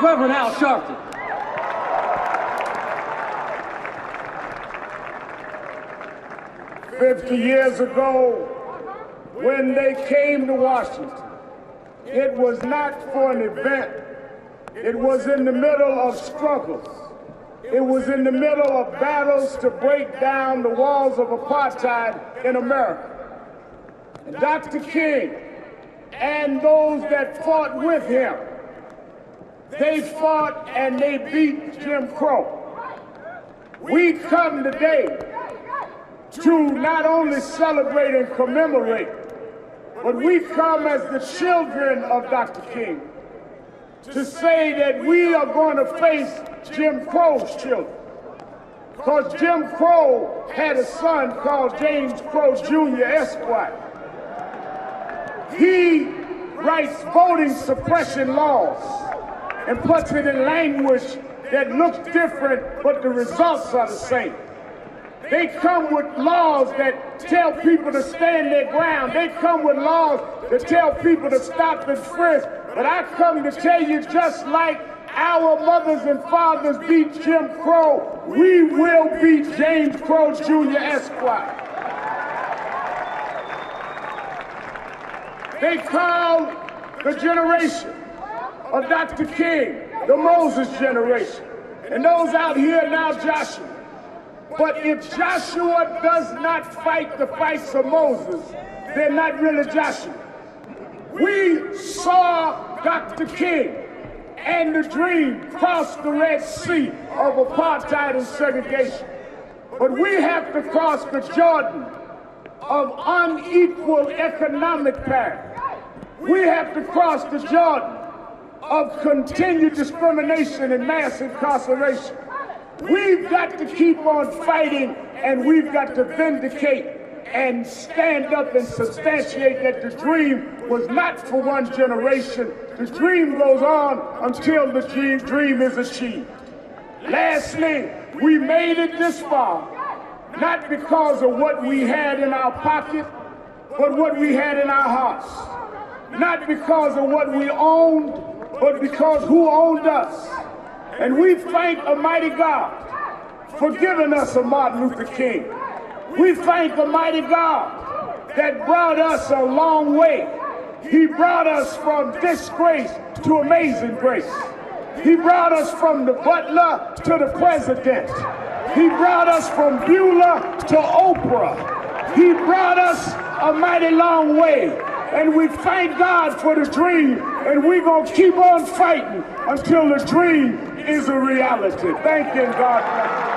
Reverend Al Sharpton. "50 years ago, when they came to Washington, it was not for an event. It was in the middle of struggles. It was in the middle of battles to break down the walls of apartheid in America. And Dr. King and those that fought with him, they fought and they beat Jim Crow. We come today to not only celebrate and commemorate, but we come as the children of Dr. King to say that we are going to face Jim Crow's children. Because Jim Crow had a son called James Crow Jr. Esquire. He writes voting suppression laws and puts it in language that looks different, but the results are the same. They come with laws that tell people to stand their ground. They come with laws that tell people to stop and frisk. But I come to tell you, just like our mothers and fathers beat Jim Crow, we will beat James Crow Jr. Esquire. They call the generation of Dr. King the Moses generation. And those out here now, Joshua. But if Joshua does not fight the fights of Moses, they're not really Joshua. We saw Dr. King and the dream cross the Red Sea of apartheid and segregation. But we have to cross the Jordan of unequal economic parity. We have to cross the Jordan of continued discrimination and mass incarceration. We've got to keep on fighting, and we've got to vindicate and stand up and substantiate that the dream was not for one generation. The dream goes on until the dream is achieved. Lastly, we made it this far, not because of what we had in our pocket, but what we had in our hearts. Not because of what we owned, but because who owned us. And we thank Almighty God for giving us a Martin Luther King. We thank Almighty God that brought us a long way. He brought us from disgrace to amazing grace. He brought us from the butler to the president. He brought us from Beulah to Oprah. He brought us a mighty long way. And we thank God for the dream, and we're going to keep on fighting until the dream is a reality. Thank you, God.